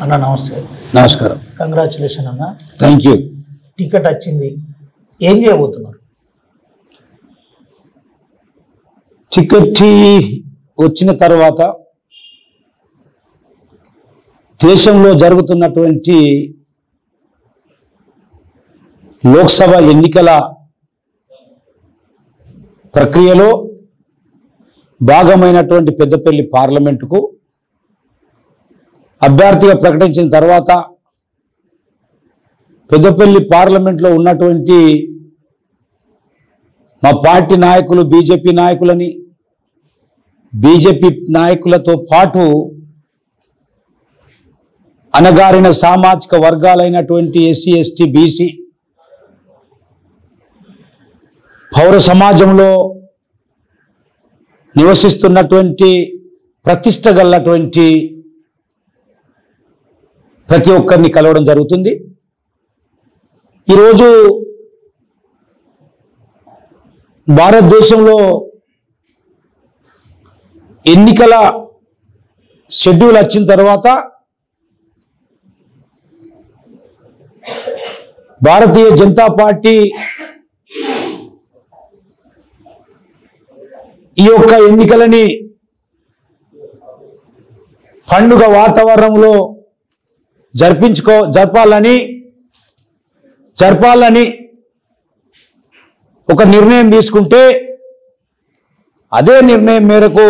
అన్న నమస్తే. నమస్కారం. కంగ్రాచులేషన్ అన్న. Thank you. టికెట్ వచ్చింది, ఏం చేయబోతున్నారు? టికెట్ వచ్చిన తర్వాత దేశంలో జరుగుతున్నటువంటి లోక్సభ ఎన్నికల ప్రక్రియలో భాగమైనటువంటి పెద్దపల్లి పార్లమెంటుకు అభ్యర్థిగా ప్రకటించిన తర్వాత పెద్దపల్లి పార్లమెంట్లో ఉన్నటువంటి మా పార్టీ నాయకులు బీజేపీ నాయకులని, బీజేపీ నాయకులతో పాటు అణగారిన సామాజిక వర్గాలైనటువంటి ఎస్సీ, ఎస్టీ, బీసీ, పౌర సమాజంలో నివసిస్తున్నటువంటి ప్రతిష్ట గలటువంటి ప్రతి ఒక్కరిని కలవడం జరుగుతుంది. ఈరోజు భారతదేశంలో ఎన్నికల షెడ్యూల్ వచ్చిన తర్వాత భారతీయ జనతా పార్టీ ఈ యొక్క ఎన్నికలని పండుగ వాతావరణంలో జరపాలని ఒక నిర్ణయం తీసుకుంటే అదే నిర్ణయం మేరకు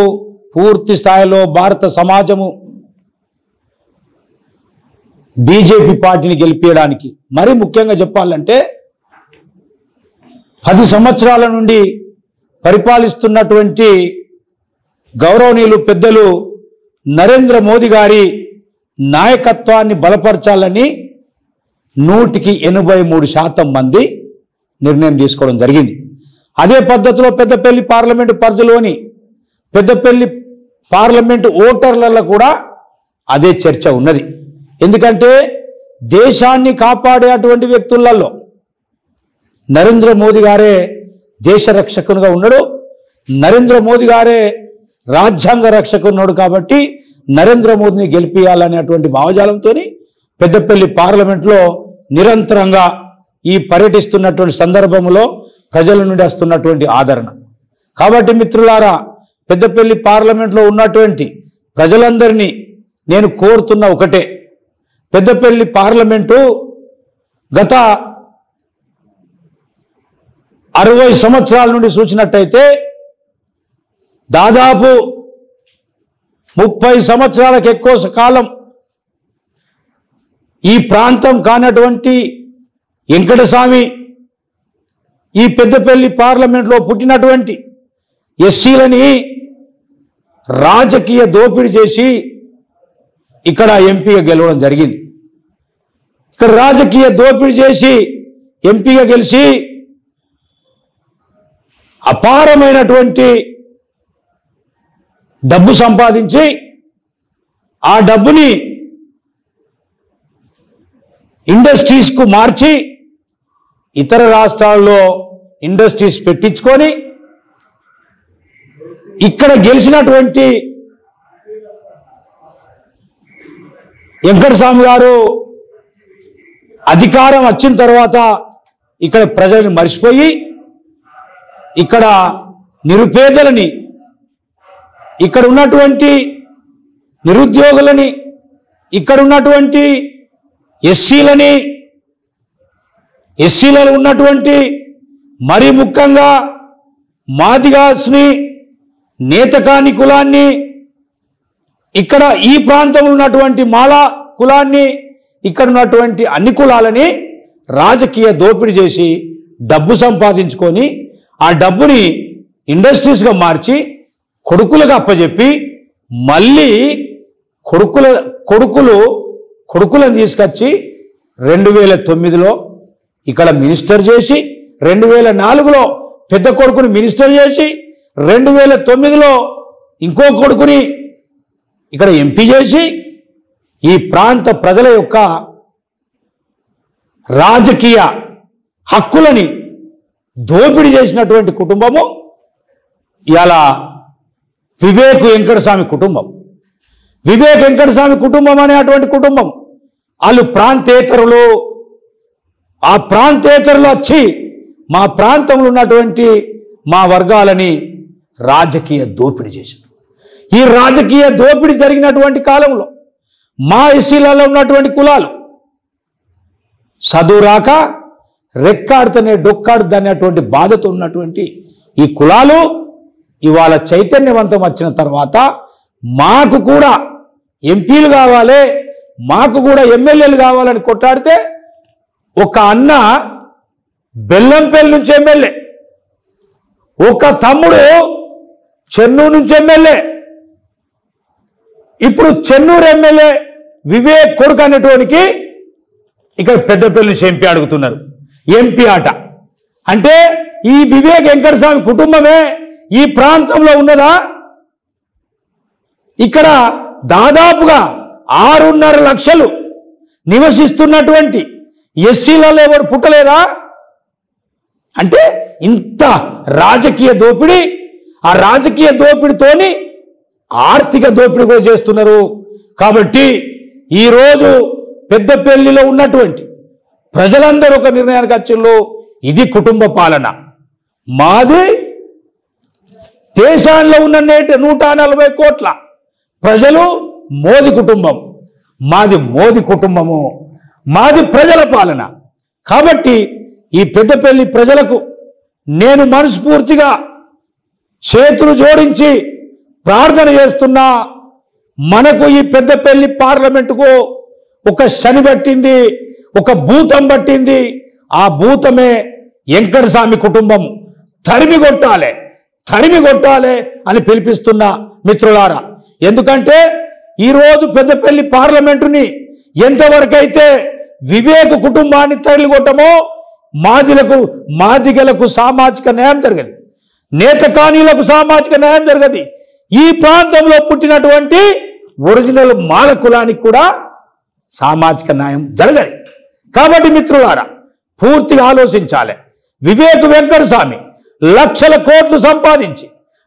పూర్తి స్థాయిలో భారత సమాజము బీజేపీ పార్టీని గెలిపించడానికి, మరి ముఖ్యంగా చెప్పాలంటే 10 సంవత్సరాల నుండి పరిపాలిస్తున్నటువంటి గౌరవనీయులు పెద్దలు నరేంద్ర మోదీ గారి నాయకత్వాన్ని బలపరచాలని 183% మంది నిర్ణయం తీసుకోవడం జరిగింది. అదే పద్ధతిలో పెద్దపల్లి పార్లమెంటు పరిధిలోని పెద్దపల్లి పార్లమెంటు ఓటర్లలో కూడా అదే చర్చ ఉన్నది. ఎందుకంటే దేశాన్ని కాపాడేటువంటి వ్యక్తులలో నరేంద్ర మోదీ గారే దేశ రక్షకునిగా ఉన్నాడు, నరేంద్ర మోదీ గారే రాజ్యాంగ రక్షకున్నాడు. కాబట్టి నరేంద్ర మోదీని గెలిపించాలనేటువంటి భావజాలంతో పెద్దపల్లి పార్లమెంట్లో నిరంతరంగా ఈ పర్యటిస్తున్నటువంటి సందర్భంలో ప్రజల నుండి వస్తున్నటువంటి ఆదరణ. కాబట్టి మిత్రులారా, పెద్దపల్లి పార్లమెంట్లో ఉన్నటువంటి ప్రజలందరినీ నేను కోరుతున్న ఒకటే, పెద్దపల్లి పార్లమెంటు గత 60 సంవత్సరాల నుండి చూసినట్టయితే దాదాపు 30 సంవత్సరాలకు ఎక్కువ కాలం ఈ ప్రాంతం కానటువంటి వెంకటస్వామి ఈ పెద్దపల్లి పార్లమెంట్లో పుట్టినటువంటి ఎస్సీలని రాజకీయ దోపిడీ చేసి ఇక్కడ ఎంపీగా గెలవడం జరిగింది. ఇక్కడ రాజకీయ దోపిడీ చేసి ఎంపీగా గెలిచి అపారమైనటువంటి డబ్బు సంపాదించి ఆ డబ్బుని ఇండస్ట్రీస్కు మార్చి ఇతర రాష్ట్రాల్లో ఇండస్ట్రీస్ పెట్టించుకొని ఇక్కడ గెలిచినటువంటి వెంకటస్వామి గారు అధికారం వచ్చిన తర్వాత ఇక్కడ ప్రజల్ని మర్చిపోయి ఇక్కడ నిరుపేదలని, ఇక్కడ ఉన్నటువంటి నిరుద్యోగులని, ఇక్కడ ఉన్నటువంటి ఎస్సీలలో ఉన్నటువంటి మరి ముఖ్యంగా మాదిగాస్ని, నేతకాని కులాన్ని, ఇక్కడ ఈ ప్రాంతంలో ఉన్నటువంటి మాలా కులాన్ని, ఇక్కడ ఉన్నటువంటి అన్ని కులాలని రాజకీయ దోపిడీ చేసి డబ్బు సంపాదించుకొని ఆ డబ్బుని ఇండస్ట్రీస్గా మార్చి కొడుకులుగా అప్పచెప్పి మళ్ళీ కొడుకులను తీసుకొచ్చి 2009లో ఇక్కడ మినిస్టర్ చేసి, 2004లో పెద్ద కొడుకుని మినిస్టర్ చేసి, 2009లో ఇంకో కొడుకుని ఇక్కడ ఎంపీ చేసి ఈ ప్రాంత ప్రజల యొక్క రాజకీయ హక్కులని దోపిడీ చేసినటువంటి కుటుంబము ఇలా వివేక్ వెంకటస్వామి కుటుంబం. వివేక్ వెంకటస్వామి కుటుంబం అనేటువంటి కుటుంబం వాళ్ళు ప్రాంతేతరులు, ఆ ప్రాంతేతరులు వచ్చి మా ప్రాంతంలో ఉన్నటువంటి మా వర్గాలని రాజకీయ దోపిడీ చేశారు. ఈ రాజకీయ దోపిడీ జరిగినటువంటి కాలంలో మా ఎస్సీలలో ఉన్నటువంటి కులాలు చదువు రాక రెక్కాడుతూనే డొక్కాడుద్ది అనేటువంటి బాధతో ఉన్నటువంటి ఈ కులాలు ఇవాళ చైతన్యవంతం వచ్చిన తర్వాత మాకు కూడా ఎంపీలు కావాలి, మాకు కూడా ఎమ్మెల్యేలు కావాలని కొట్లాడితే ఒక అన్న బెల్లంపల్లి నుంచి ఎమ్మెల్యే, ఒక తమ్ముడు చెన్నూరు నుంచి ఎమ్మెల్యే, ఇప్పుడు చెన్నూరు ఎమ్మెల్యే వివేక్ కొడుకు అనేటోనికి ఇక్కడ పెద్దపల్లి నుంచి ఎంపీ అడుగుతున్నారు. ఎంపీ ఆట అంటే ఈ వివేక్ వెంకటస్వామి కుటుంబమే ఈ ప్రాంతంలో ఉన్నదా? ఇక్కడ దాదాపుగా 6.5 లక్షలు నివసిస్తున్నటువంటి ఎస్సీలలో ఎవరు పుట్టలేదా? అంటే ఇంత రాజకీయ దోపిడీ, ఆ రాజకీయ దోపిడీతోని ఆర్థిక దోపిడీ కూడా చేస్తున్నారు. కాబట్టి ఈరోజు పెద్దపల్లిలో ఉన్నటువంటి ప్రజలందరూ ఒక నిర్ణయానికి వచ్చిండ్రు, ఇది కుటుంబ పాలన. మాది దేశంలో ఉన్న 140 కోట్ల ప్రజలు మోదీ కుటుంబం, మాది మోదీ కుటుంబము, మాది ప్రజల పాలన. కాబట్టి ఈ పెద్దపల్లి ప్రజలకు నేను మనస్ఫూర్తిగా చేతులు జోడించి ప్రార్థన చేస్తున్నా. మనకు ఈ పెద్దపల్లి పార్లమెంటుకు ఒక శని పట్టింది, ఒక భూతం పట్టింది. ఆ భూతమే వెంకటస్వామి కుటుంబం. తరిమి కొట్టాలి అని పిలిపిస్తున్నా మిత్రులారా. ఎందుకంటే ఈరోజు పెద్దపల్లి పార్లమెంటుని ఎంతవరకైతే వివేక కుటుంబాన్ని తరలిగొట్టమో మాదిగలకు సామాజిక న్యాయం జరగదు, నేతకానీలకు సామాజిక న్యాయం జరగదు. ఈ ప్రాంతంలో పుట్టినటువంటి ఒరిజినల్ మాల కులానికి కూడా సామాజిక న్యాయం జరగదు. కాబట్టి మిత్రులారా పూర్తిగా ఆలోచించాలి. వివేక్ వెంకటస్వామి లక్షల కోట్లు సంపాదించి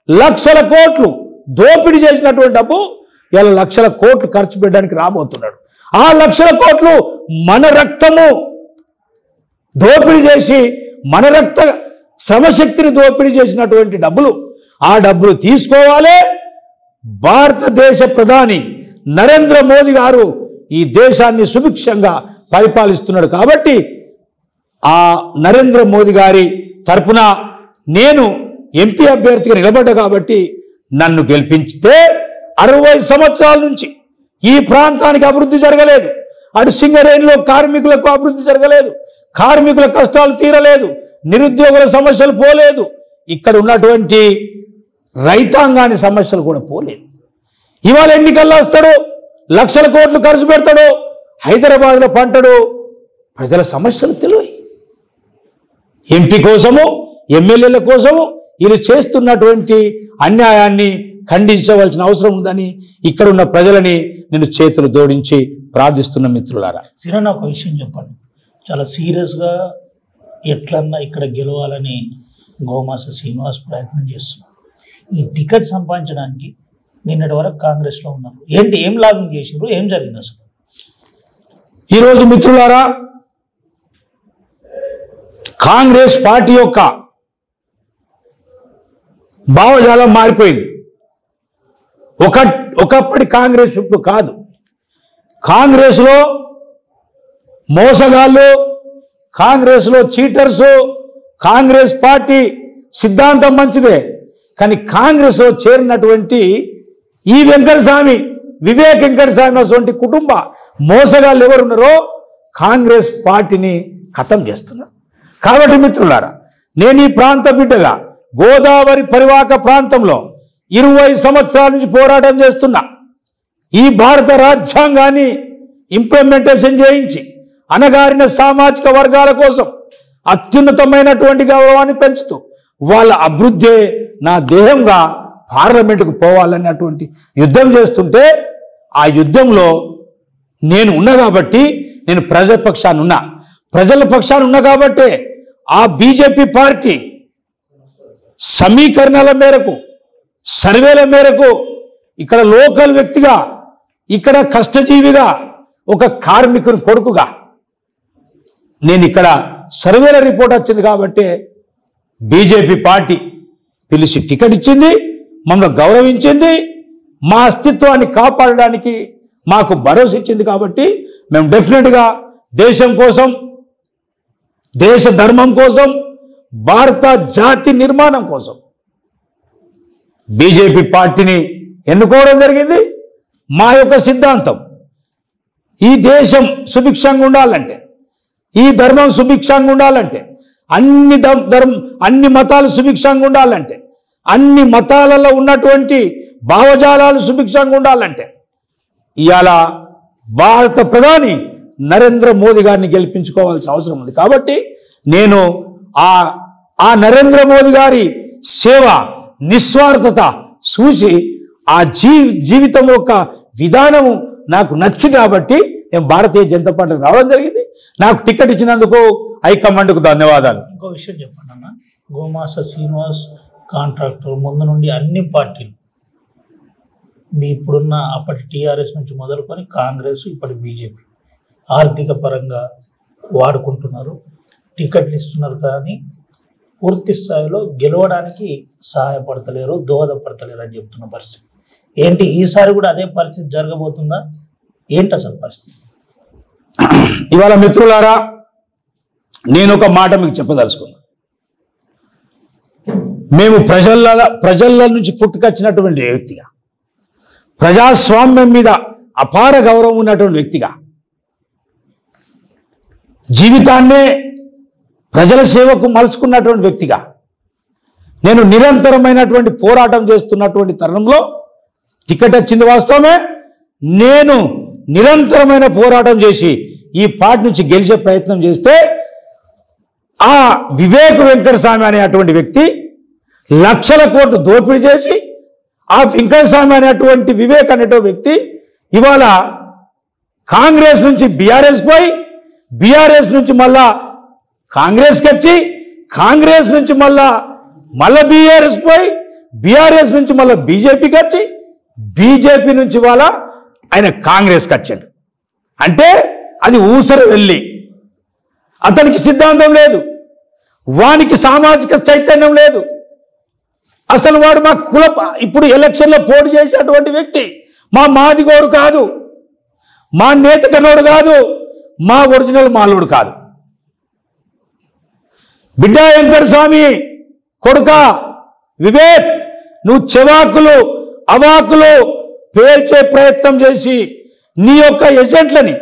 లక్షల కోట్లు దోపిడీ చేసినటువంటి డబ్బు ఇలా లక్షల కోట్లు ఖర్చు పెట్టడానికి రాబోతున్నాడు. ఆ లక్షల కోట్లు మన రక్తము దోపిడీ చేసి మన రక్త శ్రమశక్తిని దోపిడీ చేసినటువంటి డబ్బులు, ఆ డబ్బులు తీసుకోవాలి. భారతదేశ ప్రధాని నరేంద్ర మోదీ గారు ఈ దేశాన్ని సుభిక్షంగా పరిపాలిస్తున్నాడు. కాబట్టి ఆ నరేంద్ర మోదీ గారి తరపున నేను ఎంపీ అభ్యర్థిగా నిలబడ్డా కాబట్టి నన్ను గెలిపించితే 60 సంవత్సరాల నుంచి ఈ ప్రాంతానికి అభివృద్ధి జరగలేదు. అటు సింగరేణిలో కార్మికులకు అభివృద్ధి జరగలేదు, కార్మికుల కష్టాలు తీరలేదు, నిరుద్యోగుల సమస్యలు పోలేదు, ఇక్కడ ఉన్నటువంటి రైతాంగాని సమస్యలు కూడా పోలేదు. ఇవాళ ఎన్నికల్లో వస్తాడు, లక్షల కోట్లు ఖర్చు పెడతాడు, హైదరాబాద్లో పంటడు, ప్రజల సమస్యలు తెలియవు. ఎంపీ కోసము ఎమ్మెల్యేల కోసము వీళ్ళు చేస్తున్నటువంటి అన్యాయాన్ని ఖండించవలసిన అవసరం ఉందని ఇక్కడ ఉన్న ప్రజలని నేను చేతులు జోడించి ప్రార్థిస్తున్న మిత్రులారా. సిరన్న ఒక విషయం చెప్పండి, చాలా సీరియస్గా ఎట్లన్నా ఇక్కడ గెలవాలని గోమాస శ్రీనివాస్ ప్రయత్నం చేస్తున్నారు. ఈ టికెట్ సంపాదించడానికి నిన్నటి వరకు కాంగ్రెస్లో ఉన్నారు, ఏం లాభం చేసారు, ఏం జరిగింది అసలు? ఈరోజు మిత్రులారా కాంగ్రెస్ పార్టీ యొక్క భావజాలం మారిపోయింది. ఒకప్పటి కాంగ్రెస్ ఇప్పుడు కాదు. కాంగ్రెస్లో మోసగాళ్ళు, కాంగ్రెస్లో చీటర్సు, కాంగ్రెస్ పార్టీ సిద్ధాంతం మంచిదే, కానీ కాంగ్రెస్లో చేరినటువంటి ఈ వెంకటస్వామి, వివేక్ వెంకటస్వామి అటువంటి కుటుంబ మోసగాళ్ళు ఎవరున్నారో కాంగ్రెస్ పార్టీని ఖతం చేస్తున్నారు. కాబట్టి మిత్రులారా నేను ఈ ప్రాంత బిడ్డగా గోదావరి పరివాహక ప్రాంతంలో 20 సంవత్సరాల నుంచి పోరాటం చేస్తున్నా. ఈ భారత రాజ్యాంగాన్ని ఇంప్లిమెంటేషన్ చేయించి అణగారిన సామాజిక వర్గాల కోసం అత్యున్నతమైనటువంటి గౌరవాన్ని పెంచుతూ వాళ్ళ అభివృద్ధే నా ధ్యేయంగా పార్లమెంటుకు పోవాలన్నటువంటి యుద్ధం చేస్తుంటే ఆ యుద్ధంలో నేను ఉన్నా కాబట్టి, నేను ప్రజల పక్షాన ఉన్నా కాబట్టే ఆ బీజేపీ పార్టీ సమీకరణల మేరకు, సర్వేల మేరకు, ఇక్కడ లోకల్ వ్యక్తిగా, ఇక్కడ కష్టజీవిగా, ఒక కార్మికుని కొడుకుగా నేను ఇక్కడ సర్వేల రిపోర్ట్ వచ్చింది కాబట్టి బీజేపీ పార్టీ పిలిచి టికెట్ ఇచ్చింది, మమ్మల్ని గౌరవించింది, మా అస్తిత్వాన్ని కాపాడడానికి మాకు భరోసా ఇచ్చింది. కాబట్టి మేము డెఫినెట్గా దేశం కోసం, దేశ ధర్మం కోసం, భారత జాతి నిర్మాణం కోసం బీజేపీ పార్టీని ఎన్నుకోవడం జరిగింది. మా యొక్క సిద్ధాంతం ఈ దేశం సుభిక్షంగా ఉండాలంటే, ఈ ధర్మం సుభిక్షంగా ఉండాలంటే, అన్ని మతాలు సుభిక్షంగా ఉండాలంటే, అన్ని మతాలలో ఉన్నటువంటి భావజాలాలు సుభిక్షంగా ఉండాలంటే ఇవాళ భారత ప్రధాని నరేంద్ర మోదీ గారిని గెలిపించుకోవాల్సిన అవసరం ఉంది. కాబట్టి నేను ఆ నరేంద్ర మోదీ గారి సేవ, నిస్వార్థత చూసి ఆ జీవితం యొక్క విధానము నాకు నచ్చింది కాబట్టి నేను భారతీయ జనతా పార్టీకి రావడం జరిగింది. నాకు టికెట్ ఇచ్చినందుకు హైకమాండ్కు ధన్యవాదాలు. ఇంకో విషయం చెప్పండి అన్న, గోమాస శ్రీనివాస్ కాంట్రాక్టర్ ముందు నుండి అన్ని పార్టీలు ఇప్పుడున్న అప్పటి టీఆర్ఎస్ నుంచి మొదలుకొని కాంగ్రెస్, ఇప్పటి బీజేపీ ఆర్థిక పరంగా వాడుకుంటున్నారు, టికెట్లు ఇస్తున్నారు, కానీ పూర్తి స్థాయిలో గెలవడానికి సహాయపడతలేరు, దోహదపడతలేరు అని చెప్తున్న పరిస్థితి ఏంటి? ఈసారి కూడా అదే పరిస్థితి జరగబోతుందా? ఏంటి అసలు పరిస్థితి? ఇవాళ మిత్రులారా, నేను ఒక మాట మీకు చెప్పదలుచుకున్నా. మేము ప్రజల నుంచి పుట్టుకొచ్చినటువంటి వ్యక్తిగా, ప్రజాస్వామ్యం మీద అపార గౌరవం ఉన్నటువంటి వ్యక్తిగా, జీవితాన్నే ప్రజల సేవకు మలుచుకున్నటువంటి వ్యక్తిగా నేను నిరంతరమైనటువంటి పోరాటం చేస్తున్నటువంటి తరుణంలో టికెట్ వచ్చింది వాస్తవమే. నేను నిరంతరమైన పోరాటం చేసి ఈ పార్టీ నుంచి గెలిచే ప్రయత్నం చేస్తే ఆ వివేక్ వెంకటస్వామి అనేటువంటి వ్యక్తి లక్షల కోట్లు దోపిడీ చేసి, ఆ వెంకటస్వామి అనేటువంటి వివేక్ అనేటువంటి వ్యక్తి ఇవాళ కాంగ్రెస్ నుంచి బీఆర్ఎస్ పోయి, బీఆర్ఎస్ నుంచి మళ్ళా కాంగ్రెస్కి వచ్చి, కాంగ్రెస్ నుంచి మళ్ళా బీఆర్ఎస్ పోయి, బీఆర్ఎస్ నుంచి మళ్ళీ బీజేపీకి వచ్చి, బీజేపీ నుంచి వాళ్ళ ఆయన కాంగ్రెస్కి వచ్చాడు. అంటే అది ఊసరు వెళ్ళి, అతనికి సిద్ధాంతం లేదు, వానికి సామాజిక చైతన్యం లేదు. అసలు వాడు మా ఇప్పుడు ఎలక్షన్లో పోటీ చేసేటువంటి వ్యక్తి మా మాదిగోడు కాదు, మా నేతకనోడు కాదు, మా ఒరిజినల్ మాలోడు కాదు. బిడ్డ వెంకటస్వామి కొడుక వివేక్, నువ్వు చెవాకులు అవాకులు పేల్చే ప్రయత్నం చేసి నీ యొక్క ఏజెంట్లని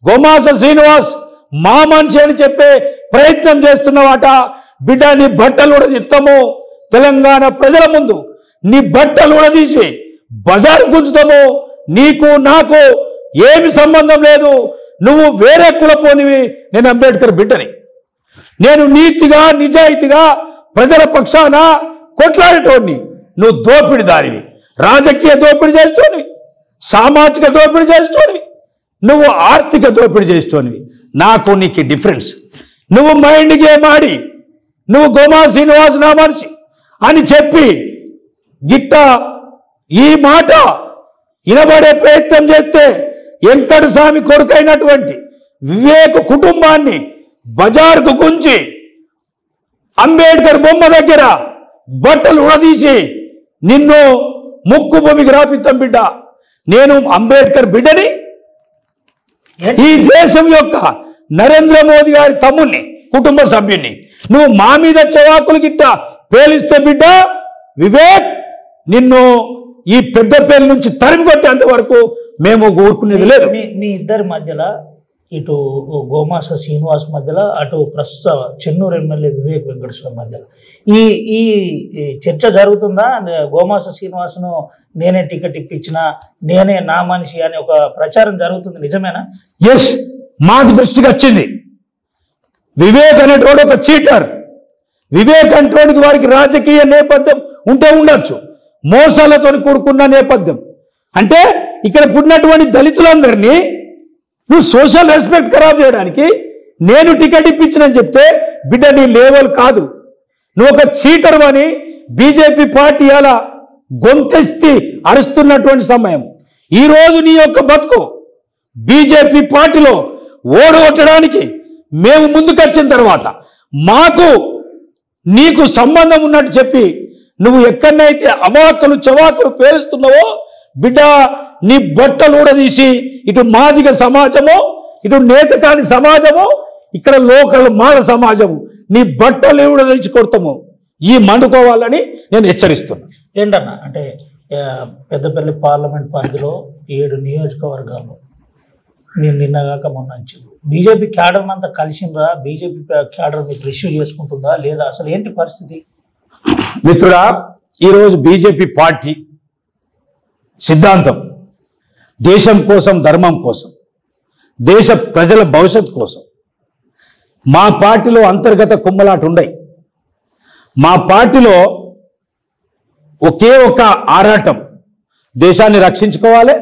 గోమాస శ్రీనివాస్ మా మనిషి అని చెప్పే ప్రయత్నం చేస్తున్నావాట. బిడ్డ, నీ బట్టలు కూడా తీస్తాము, తెలంగాణ ప్రజల ముందు నీ బట్టలు కూడా తీసి బజారు గుంజుతాము. నీకు నాకు ఏమి సంబంధం లేదు, నువ్వు వేరే కులపోనివి, నేను అంబేద్కర్ బిడ్డని. నేను నీతిగా నిజాయితీగా ప్రజల పక్షాన కొట్లాడేటోడిని. నువ్వు దోపిడిదారివి, రాజకీయ దోపిడీ చేస్తోనివి, సామాజిక దోపిడీ చేస్తోనివి, నువ్వు ఆర్థిక దోపిడీ చేస్తోనివి. నాకు నీకు డిఫరెన్స్. నువ్వు మైండ్ గేమ్ ఆడి నువ్వు గోమా శ్రీనివాస్ నా మనిషి అని చెప్పి గిట్ట ఈ మాట వినబడే ప్రయత్నం చేస్తే వెంకటస్వామి కొడుకైనటువంటి వివేక్ కుటుంబాన్ని బజార్కు గుంచి అంబేద్కర్ బొమ్మ దగ్గర బట్టలు ఉడదీసి నిన్ను ముక్కు భూమికి రాపిస్తాం. బిడ్డ, నేను అంబేద్కర్ బిడ్డని, ఈ దేశం యొక్క నరేంద్ర మోదీ గారి తమ్ముణ్ణి, కుటుంబ సభ్యుణ్ణి. నువ్వు మా మీద చెవాకులు గిట్ట పేలిస్తే బిడ్డ వివేక్, నిన్ను ఈ పెద్దపల్లి నుంచి తరిమి కొట్టేంత వరకు మేము ఊరుకునేది లేదు. మీ ఇద్దరి మధ్యలో, ఇటు గోమాస శ్రీనివాస్ మధ్యలో, అటు ప్రస్తుత చెన్నూరు ఎమ్మెల్యే వివేక్ వెంకటస్వామి మధ్యలో ఈ చర్చ జరుగుతుందా? గోమాస శ్రీనివాస్ను నేనే టికెట్ ఇప్పించిన, నేనే నా మనిషి అనే ఒక ప్రచారం జరుగుతుంది, నిజమేనా? ఎస్, మాకు దృష్టికి వచ్చింది. వివేక్ అనేటోడు ఒక చీటర్. వివేక్ అంటోడికి వారికి రాజకీయ నేపథ్యం ఉంటే ఉండొచ్చు, మోసాలతో కూడుకున్న నేపథ్యం. అంటే ఇక్కడ పుట్టినటువంటి దళితులందరినీ నువ్వు సోషల్ రెస్పెక్ట్ ఖరాబ్ చేయడానికి నేను టికెట్ ఇప్పించినని చెప్తే బిడ్డ, నీ లేవల్ కాదు. నువ్వు ఒక చీటర్ అని బీజేపీ పార్టీ అలా గొంతెత్తి అరుస్తున్నటువంటి సమయం. ఈరోజు నీ యొక్క బతుకు బీజేపీ పార్టీలో ఓడగొట్టడానికి మేము ముందుకొచ్చిన తర్వాత మాకు నీకు సంబంధం ఉన్నట్టు చెప్పి నువ్వు ఎక్కడైతే అవాకులు చవాకులు పేరుస్తున్నావో బిడ్డ, నీ బట్టలు ఊడదీసి ఇటు మాదిగ సమాజము, ఇటు నేతకాని సమాజము, ఇక్కడ లోకల్ మాల సమాజము, నీ బట్టలు ఊడదీసి కొడతాము. ఈ మండుకోవాలని నేను హెచ్చరిస్తున్నా. ఏంటన్నా అంటే పెద్దపల్లి పార్లమెంట్ పరిధిలో 7 నియోజకవర్గాల్లో మీరు నిన్నగాక మొన్న వచ్చారు. బీజేపీ క్యాడర్ అంతా కలిసిందా? బీజేపీ క్యాడర్ మీకు రిసీవ్ చేసుకుంటుందా లేదా? అసలు ఏంటి పరిస్థితి? మిత్రుడా, ఈరోజు బీజేపీ పార్టీ సిద్ధాంతం దేశం కోసం, ధర్మం కోసం, దేశ ప్రజల భవిష్యత్తు కోసం. మా పార్టీలో అంతర్గత కుమ్మలాట ఉండయి. మా పార్టీలో ఒకే ఒక ఆరాటం, దేశాన్ని రక్షించుకోవాలి,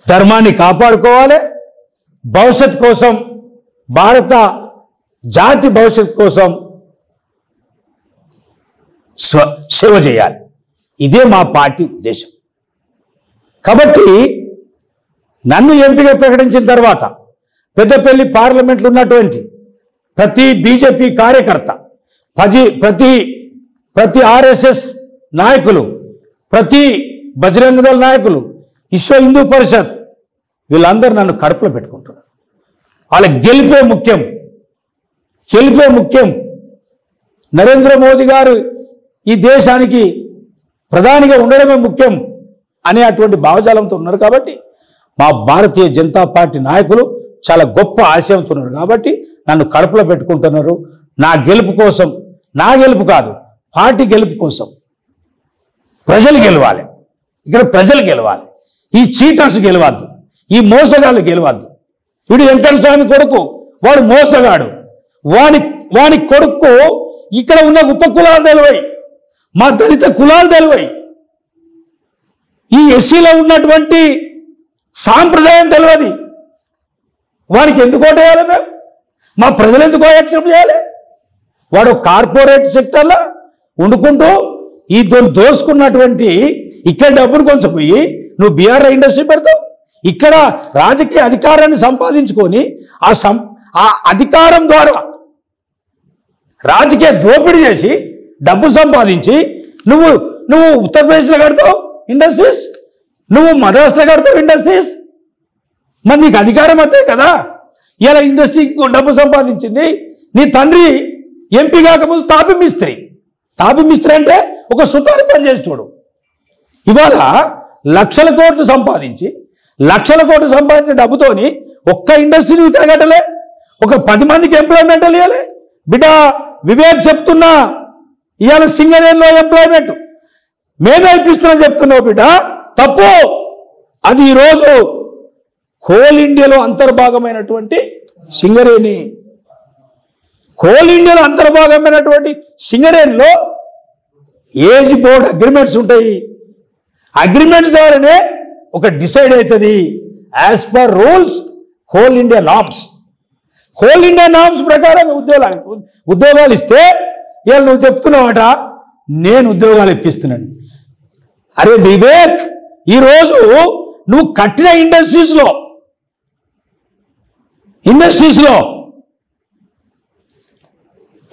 ధర్మాన్ని కాపాడుకోవాలి, భవిష్యత్ కోసం, భారత జాతి భవిష్యత్ కోసం సేవ చేయాలి. ఇదే మా పార్టీ ఉద్దేశం. కాబట్టి నన్ను ఎంపీగా ప్రకటించిన తర్వాత పెద్దపల్లి పార్లమెంట్లో ఉన్నటువంటి ప్రతి బీజేపీ కార్యకర్త, ప్రతి ఆర్ఎస్ఎస్ నాయకులు, ప్రతి బజరంగ దళ నాయకులు, విశ్వ హిందూ పరిషత్, వీళ్ళందరూ నన్ను కడుపులో పెట్టుకుంటున్నారు. వాళ్ళ గెలిపే ముఖ్యం. నరేంద్ర మోదీ గారు ఈ దేశానికి ప్రధానిగా ఉండడమే ముఖ్యం అనే అటువంటి భావజాలంతో ఉన్నారు. కాబట్టి మా భారతీయ జనతా పార్టీ నాయకులు చాలా గొప్ప ఆశయంతో ఉన్నారు. కాబట్టి నన్ను కడుపులో పెట్టుకుంటున్నారు. నా గెలుపు కోసం, నా గెలుపు కాదు, పార్టీ గెలుపు కోసం ప్రజలు గెలవాలి. ఇక్కడ ప్రజలు గెలవాలి. ఈ చీటర్స్ గెలవద్దు, ఈ మోసగాళ్ళు గెలవద్దు. వీడు వెంకటస్వామి కొడుకు, వాడు మోసగాడు. వాని కొడుకు ఇక్కడ ఉన్న ఉపకులాలు తెలివై, మా దళిత కులాలు తెలివై, ఈ ఎస్సీలో ఉన్నటువంటి సాంప్రదాయం తెలియదు. వానికి ఎందుకు ఓటేయాలి? మేము మా ప్రజలు ఎందుకు యాక్సెప్ట్ చేయాలి? వాడు కార్పొరేట్ సెక్టర్లో వండుకుంటూ ఈ దోసుకున్నటువంటి ఇక్కడ డబ్బును కొంచెం పోయి నువ్వు బీఆర్ ఇండస్ట్రీ పెడతావు. ఇక్కడ రాజకీయ అధికారాన్ని సంపాదించుకొని ఆ అధికారం ద్వారా రాజకీయ దోపిడీ చేసి డబ్బు సంపాదించి నువ్వు ఉత్తరప్రదేశ్లో కడతావు ఇండస్ట్రీస్, నువ్వు మహారాష్ట్రలో కడతావు ఇండస్ట్రీస్. మరి నీకు అధికారం వస్తాయి కదా. ఇలా ఇండస్ట్రీకి డబ్బు సంపాదించింది నీ తండ్రి ఎంపీ కాకముందు తాపి మిస్త్రి అంటే ఒక సుతారి పని చేసేవాడు. ఇవాళ లక్షల కోట్లు సంపాదించిన డబ్బుతోని ఒక్క ఇండస్ట్రీని ఇక్కడ కట్టలే, ఒక 10 మందికి ఎంప్లాయ్మెంట్ ఇవ్వాలి. బిడ్డ వివేక్ చెప్తున్నా, ఇవాళ సింగరేణిలో ఎంప్లాయ్మెంట్ మేమే ఇప్పిస్తున్నా చెప్తున్నావు బిడ్డ, తప్పు. అది ఈరోజు కోల్ ఇండియాలో అంతర్భాగమైనటువంటి సింగరేణి, సింగరేణిలో ఏజ్ బోర్డ్ అగ్రిమెంట్స్ ఉంటాయి. అగ్రిమెంట్స్ ద్వారానే ఒక డిసైడ్ అవుతుంది as per rules coal India norms ప్రకారం ఉద్యోగాలు ఇస్తే ఇవాళ నువ్వు చెప్తున్నావట నేను ఉద్యోగాలు ఇప్పిస్తున్నాను. అరే వివేక్, ఈరోజు నువ్వు కట్టిన ఇండస్ట్రీస్లో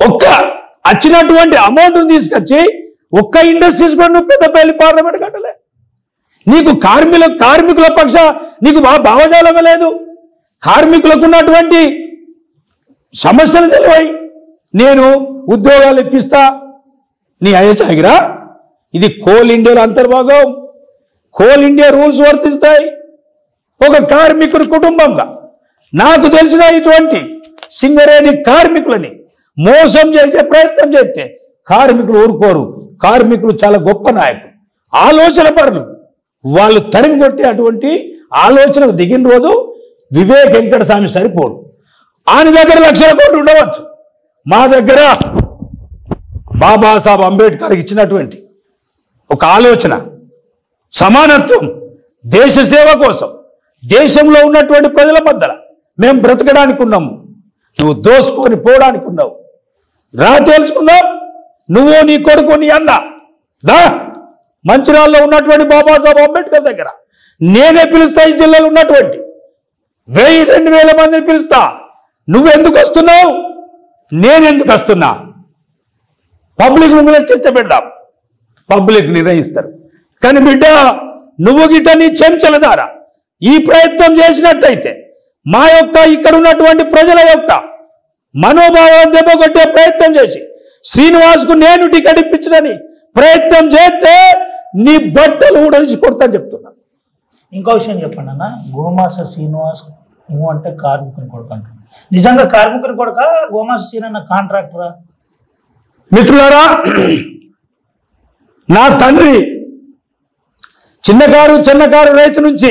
ఒక్క వచ్చినటువంటి అమౌంట్ తీసుకొచ్చి ఒక్క ఇండస్ట్రీస్ కూడా నువ్వు పెద్దపల్లి పార్లమెంట్ కట్టలే. నీకు కార్మికుల పక్ష నీకు భావజాలమే లేదు. కార్మికులకు ఉన్నటువంటి సమస్యలు తెలివాయి. నేను ఉద్యోగాలు ఇప్పిస్తా, నీ అయ్యచాగిరా. ఇది కోల్ ఇండియాలో అంతర్భాగం. కోల్ ఇండియా రూల్స్ వర్తిస్తాయి. ఒక కార్మికుడి కుటుంబంగా నాకు తెలిసిన ఇటువంటి సింగరేణి కార్మికులని మోసం చేసే ప్రయత్నం చేస్తే కార్మికులు ఊరుకోరు. కార్మికులు చాలా గొప్ప నాయకులు, ఆలోచన పరులు. వాళ్ళు తరిమి కొట్టే అటువంటి ఆలోచనకు దిగిన రోజు వివేక్ వెంకటస్వామి సరిపోడు. ఆయన దగ్గర లక్షల కోట్లు ఉండవచ్చు, మా దగ్గర బాబాసాహెబ్ అంబేద్కర్ ఇచ్చినటువంటి ఒక ఆలోచన, సమానత్వం, దేశ సేవ కోసం, దేశంలో ఉన్నటువంటి ప్రజల మధ్యలో మేము బ్రతకడానికి ఉన్నాము. నువ్వు దోసుకొని పోవడానికి ఉన్నావు. రా తెలుసుకుందాం. నువ్వు, నీ కొడుకు, నీ అన్న దా మంచిర్యాలలో ఉన్నటువంటి బాబాసాహెబ్ అంబేద్కర్ దగ్గర నేనే పిలుస్తా. ఈ జిల్లాలో ఉన్నటువంటి 1000-2000 మందిని పిలుస్తా. నువ్వెందుకు వస్తున్నావు, నేనెందుకు వస్తున్నా, పబ్లిక్ ముందు చర్చ పెడదాం, పబ్లిక్ నిర్ణయిస్తారు. కానీ బిడ్డ, నువ్వు గిట్ట నీ చెంచల ద్వారా ఈ ప్రయత్నం చేసినట్టయితే మా యొక్క ఇక్కడ ఉన్నటువంటి ప్రజల యొక్క మనోభావాన్ని దెబ్బకొట్టే ప్రయత్నం చేసి శ్రీనివాస్కు నేను టికెట్ ఇప్పించడని ప్రయత్నం చేస్తే నీ బట్టలు ఊడలిసి కొడతాను చెప్తున్నా. ఇంకో విషయం చెప్పండి అన్న, గోమాస శ్రీనివాస్ నువ్వు అంటే కార్మికుని కొడుకు అంటున్నాను. నిజంగా కార్మికుని కొడుక గోమాస శ్రీనన్న కాంట్రాక్టరా? మిత్రులారా, నా తండ్రి చిన్నకారు రైతు నుంచి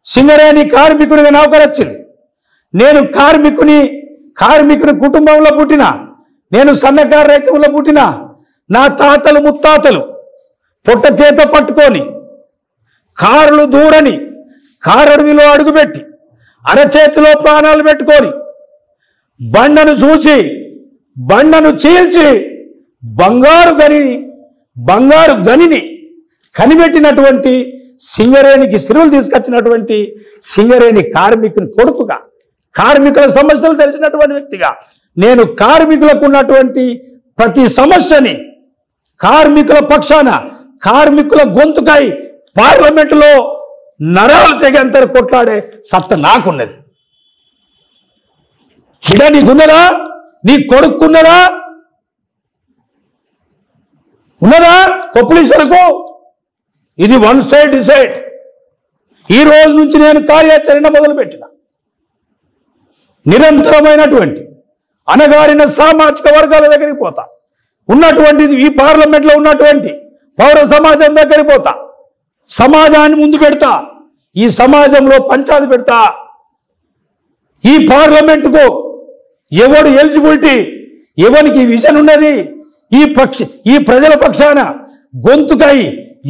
సింగరేణి కార్మికునిగా నౌకరొచ్చింది. నేను కార్మికుని కుటుంబంలో పుట్టిన, నేను సన్నకారు రైతుల్లో పుట్టిన. నా తాతలు ముత్తాతలు పొట్ట చేత పట్టుకొని కారులు దూరని కారడవిలో అడుగుపెట్టి అరచేతిలో ప్రాణాలు పెట్టుకొని బండను చూసి బండను చీల్చి బంగారు గనిని కనిపెట్టినటువంటి సింగరేణికి సిరువులు తీసుకొచ్చినటువంటి సింగరేణి కార్మికుని కొడుకుగా, కార్మికుల సమస్యలు తెలిసినటువంటి వ్యక్తిగా నేను కార్మికులకు ఉన్నటువంటి ప్రతి సమస్యని కార్మికుల పక్షాన, కార్మికుల గొంతుకై పార్లమెంటులో నరాలు తెగంత కొట్లాడే సత్త నాకున్నది. బిడ్డ, నీకున్నదా? నీ కొడుకున్నదా? ఉన్నదా? కొప్పులీసులకు ఇది వన్ సైడ్ డిసైడ్. ఈ రోజు నుంచి నేను కార్యాచరణ మొదలుపెట్టిన. నిరంతరమైనటువంటి అనగారిన సామాజిక వర్గాల దగ్గరికి పోతా, ఉన్నటువంటి ఈ పార్లమెంట్లో ఉన్నటువంటి పౌర సమాజం దగ్గరికి పోతా, సమాజాన్ని ముందు పెడతా, ఈ సమాజంలో పంచాయతీ పెడతా. ఈ పార్లమెంటుకు ఎవడు ఎలిజిబిలిటీ, ఎవరికి విజన్ ఉన్నది, ఈ ప్రజల పక్షాన గొంతుకై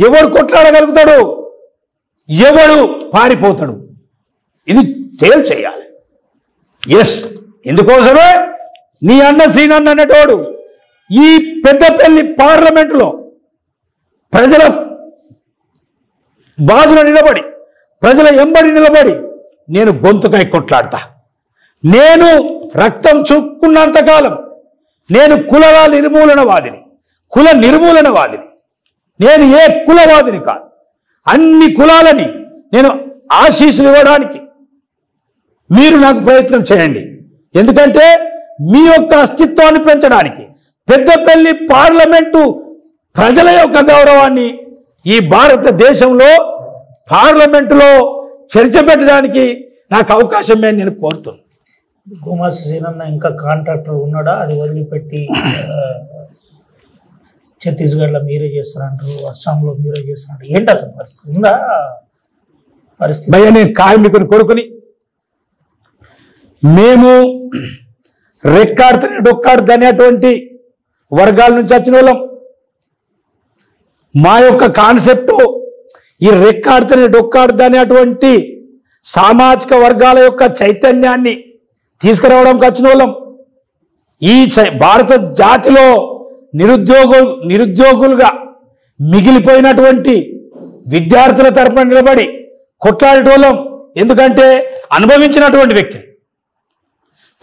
ఎవడు కొట్లాడగలుగుతాడు, ఎవడు పారిపోతాడు, ఇది తేల్చేయాలి. ఎస్, ఇందుకోసమే నీ అన్న శ్రీనన్న అనేటోడు ఈ పెద్దపల్లి పార్లమెంటులో ప్రజల బాజున నిలబడి, ప్రజల ఎంబడి నిలబడి నేను గొంతుకై కొట్లాడతా. నేను రక్తం చూపుకున్నంతకాలం నేను కుల నిర్మూలనవాదిని. నేను ఏ కులవాదిని కాదు. అన్ని కులాలని నేను ఆశీస్సులు ఇవ్వడానికి మీరు నాకు ప్రయత్నం చేయండి. ఎందుకంటే మీ యొక్క అస్తిత్వాన్ని పెంచడానికి, పెద్దపల్లి పార్లమెంటు ప్రజల యొక్క గౌరవాన్ని ఈ భారతదేశంలో పార్లమెంటులో చర్చ పెట్టడానికి నాకు అవకాశం నేను కోరుతున్నాను. గోమాస శ్రీనన్న ఇంకా కాంట్రాక్టర్ ఉన్నాడా? అది వదిలిపెట్టి ఛత్తీస్గఢ్లో మీరే చేస్తారంటారు, అస్సాంలో మీరే చేస్తారంటారు. ఏంటి అసలు పరిస్థితి ఉందా? పరిస్థితి భయ్య, నేను కార్మికుని కొడుకుని. మేము రెక్కాడుతూనే డొక్కాడుతూ అనేటువంటి వర్గాల నుంచి వచ్చిన వాళ్ళం. మా యొక్క కాన్సెప్ట్ ఈ రెక్కాడుతూనే డొక్కాడుతూ అనేటువంటి సామాజిక వర్గాల యొక్క చైతన్యాన్ని తీసుకురావడానికి వచ్చిన వాళ్ళం. ఈ భారత జాతిలో నిరుద్యోగులుగా మిగిలిపోయినటువంటి విద్యార్థుల తరపున నిలబడి కొట్లాడేటోళ్ళం. ఎందుకంటే అనుభవించినటువంటి వ్యక్తి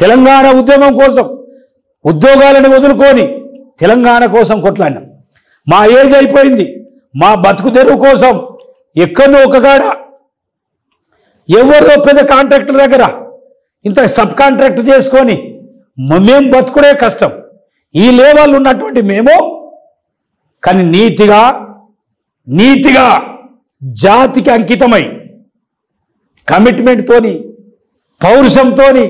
తెలంగాణ ఉద్యమం కోసం ఉద్యోగాలను వదులుకొని తెలంగాణ కోసం కొట్లాడినాం. మా ఏజ్ అయిపోయింది. మా బతుకు తెరువు కోసం ఎక్కడో ఒకగాడ ఎవరో పెద్ద కాంట్రాక్టర్ దగ్గర ఇంత సబ్ కాంట్రాక్ట్ చేసుకొని మేము బతుకుడే కష్టం. ఈ లెవెల్ ఉన్నటువంటి మేము కానీ నీతిగా జాతికి అంకితమై కమిట్మెంట్తోని పౌరుషంతోని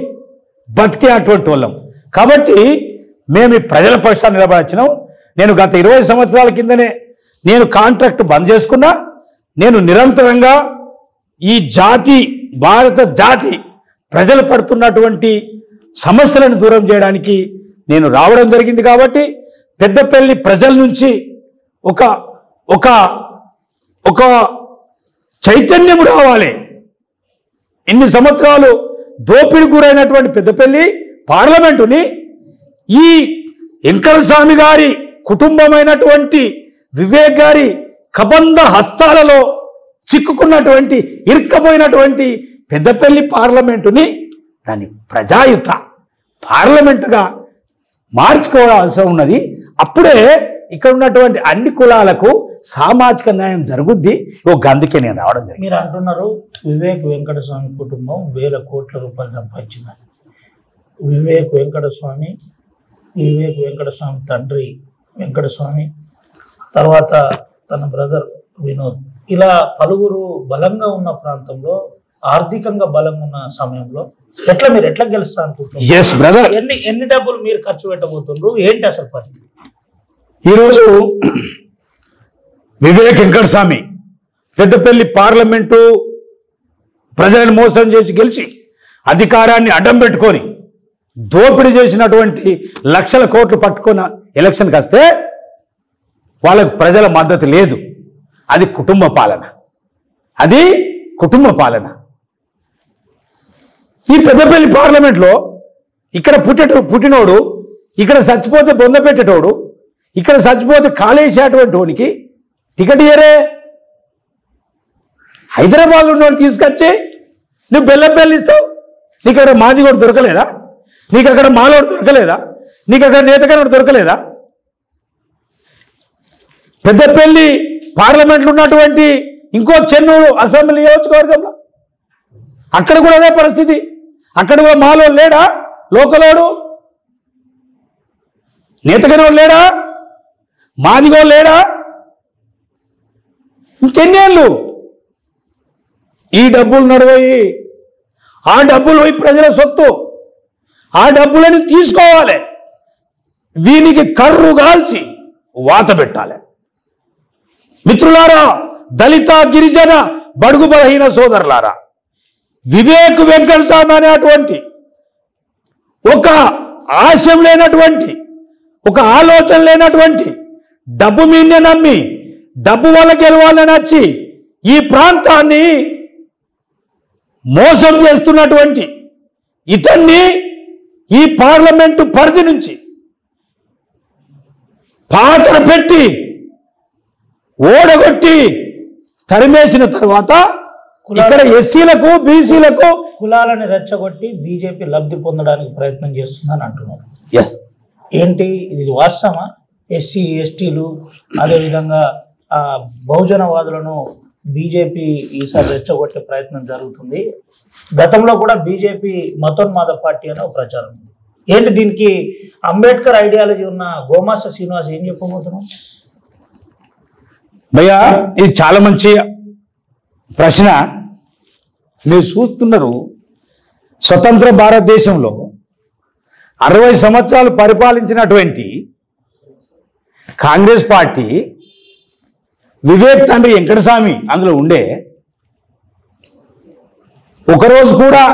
బతికే అటువంటి వాళ్ళం. కాబట్టి మేము ఈ ప్రజల పక్షాన్ని నిలబడచ్చినాం. నేను గత 20 సంవత్సరాల కిందనే నేను కాంట్రాక్ట్ బంద్ చేసుకున్నా. నేను నిరంతరంగా ఈ భారత జాతి ప్రజలు పడుతున్నటువంటి సమస్యలను దూరం చేయడానికి నేను రావడం జరిగింది. కాబట్టి పెద్దపల్లి ప్రజల నుంచి ఒక చైతన్యం రావాలి. ఇన్ని సంవత్సరాలు దోపిడి గురైనటువంటి పెద్దపల్లి పార్లమెంటుని ఈ వెంకటస్వామి గారి కుటుంబమైనటువంటి వివేక్ గారి కబంధ హస్తాలలో చిక్కుకున్నటువంటి ఇరుక్కపోయినటువంటి పెద్దపల్లి పార్లమెంటుని దాన్ని ప్రజాయుత పార్లమెంటుగా మార్చుకోవాల్సి ఉన్నది. అప్పుడే ఇక్కడ ఉన్నటువంటి అన్ని కులాలకు సామాజిక న్యాయం జరుగుద్ది. అందుకే నేను రావడం జరిగింది. మీరు అంటున్నారు వివేక్ వెంకటస్వామి కుటుంబం వేల కోట్ల రూపాయలు సంపాదించిందని. వివేక్ వెంకటస్వామి తండ్రి వెంకటస్వామి, తర్వాత తన బ్రదర్ వినోద్, ఇలా పలువురు బలంగా ఉన్న ప్రాంతంలో, ఆర్థికంగా బలంగా ఉన్న సమయంలో మీరు ఎట్లా గెలుస్తా అనుకుంటున్నారు? ఎన్ని డబ్బులు మీరు ఖర్చు పెట్టబోతున్నారు? ఏంటి అసలు పరిస్థితి? ఈరోజు వివేక్ వెంకటస్వామి పెద్దపల్లి పార్లమెంటు ప్రజలను మోసం చేసి గెలిచి అధికారాన్ని అడ్డం పెట్టుకొని దోపిడీ చేసినటువంటి లక్షల కోట్లు పట్టుకున్న ఎలక్షన్కి వస్తే వాళ్ళకు ప్రజల మద్దతు లేదు. అది కుటుంబ పాలన. ఈ పెద్దపల్లి పార్లమెంట్లో ఇక్కడ పుట్టినోడు, ఇక్కడ చచ్చిపోతే బొంద పెట్టేటోడు, ఇక్కడ చచ్చిపోతే కాలేసేటువంటి వానికి టికెట్ ఇయ్యరే. హైదరాబాద్లో ఉన్నవాడు తీసుకొచ్చి నువ్వు బెల్లంపల్లి ఇస్తావు. నీకు అక్కడ మాదిగోడు దొరకలేదా? నీకు అక్కడ మాలోడు దొరకలేదా? నీకు అక్కడ నేతగాడు దొరకలేదా? పెద్దపల్లి పార్లమెంట్లో ఉన్నటువంటి ఇంకో చెన్నూరు అసెంబ్లీ నియోజకవర్గంలో అక్కడ కూడా అదే పరిస్థితి. అక్కడ కూడా మాలోడు లేడా? లోకలోడు నేతగానోడు లేడా? మాదిగోడు లేడా? ఇంకెన్నేళ్ళు ఈ డబ్బులు నడవయి, ఆ డబ్బులు పోయి ప్రజల సొత్తు, ఆ డబ్బులను తీసుకోవాలి, వీనికి కర్రు కాల్చి వాత పెట్టాలి. మిత్రులారా, దళిత గిరిజన బడుగు బలహీన సోదరులారా, వివేక్ వెంకటస్వామి అనేటువంటి ఒక ఆశయం లేనటువంటి, ఒక ఆలోచన లేనటువంటి, డబ్బు మీన్నే నమ్మి డబ్బు వల్ల గెలవాలని వచ్చి ఈ ప్రాంతాన్ని మోసం చేస్తున్నటువంటి ఇతన్ని ఈ పార్లమెంటు పరిధి నుంచి పాత్ర పెట్టి ఓడగొట్టి తరిమేసిన తర్వాత ఇక్కడ ఎస్సీలకు బీసీలకు కులాలను రెచ్చగొట్టి బీజేపీ లబ్ధి పొందడానికి ప్రయత్నం చేస్తుందని అంటున్నారు. ఏంటి ఇది వాస్తవమా? ఎస్సీ ఎస్టీలు అదేవిధంగా బహుజనవాదులను బీజేపీ ఈసారి రెచ్చగొట్టే ప్రయత్నం జరుగుతుంది. గతంలో కూడా బీజేపీ మతోన్మాద పార్టీ అనే ఒక ప్రచారం ఉంది. ఏంటి దీనికి అంబేద్కర్ ఐడియాలజీ ఉన్న గోమాస శ్రీనివాస్ ఏం చెప్పబోతున్నాం? భయ్యా, ఇది చాలా మంచి ప్రశ్న. మీరు చూస్తున్నారు, స్వతంత్ర భారతదేశంలో 60 సంవత్సరాలు పరిపాలించినటువంటి కాంగ్రెస్ పార్టీ, వివేక్ తండ్రి వెంకటస్వామి అందులో ఉండే, ఒకరోజు కూడా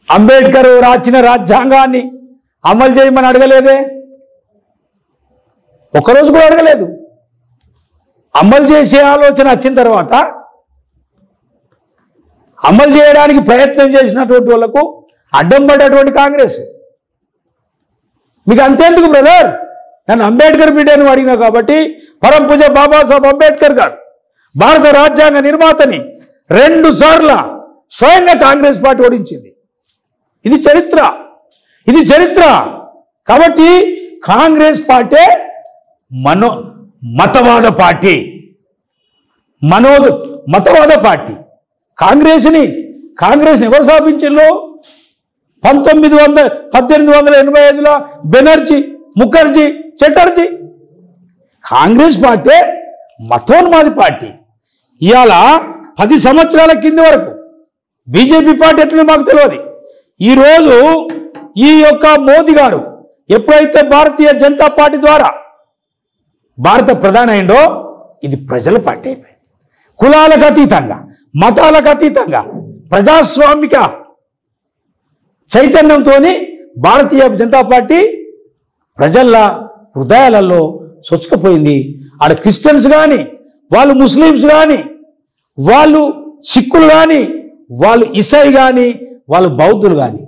అంబేద్కర్ రాసిన రాజ్యాంగాన్ని అమలు చేయమని అడగలేదే. ఒకరోజు కూడా అడగలేదు. అమలు చేసే ఆలోచన వచ్చిన తర్వాత అమలు చేయడానికి ప్రయత్నం చేసినటువంటి వాళ్ళకు అడ్డం పడ్డటువంటి కాంగ్రెస్. మీకు అంతేందుకు బ్రదర్, నన్ను అంబేద్కర్ బిడ్డను అడిగినా కాబట్టి పరమ పూజ బాబాసాహెబ్ అంబేద్కర్ గారు భారత రాజ్యాంగ నిర్మాతని 2 సార్లు స్వయంగా కాంగ్రెస్ పార్టీ ఓడించింది. ఇది చరిత్ర. కాబట్టి కాంగ్రెస్ పార్టీ మతవాద పార్టీ. కాంగ్రెస్ని ఎవరు స్థాపించారు? 1885లో బెనర్జీ, ముఖర్జీ, చటర్జీ. కాంగ్రెస్ పార్టీ మతోన్మాది పార్టీ. ఇవాళ 10 సంవత్సరాల కింద వరకు బీజేపీ పార్టీ ఎట్లా మాకు తెలియదు. ఈరోజు ఈ యొక్క మోదీ గారు ఎప్పుడైతే భారతీయ జనతా పార్టీ ద్వారా భారత ప్రధాని అయిందో, ఇది ప్రజల పార్టీ అయిపోయింది. కులాలకు అతీతంగా, మతాలకు అతీతంగా ప్రజాస్వామిక చైతన్యంతో భారతీయ జనతా పార్టీ ప్రజల హృదయాలలో సొచ్చుకుపోయింది. ఆడ క్రిస్టియన్స్ కానీ, వాళ్ళు ముస్లిమ్స్ కానీ, వాళ్ళు సిక్కులు కానీ, వాళ్ళు ఇసాయి కానీ, వాళ్ళు బౌద్ధులు కానీ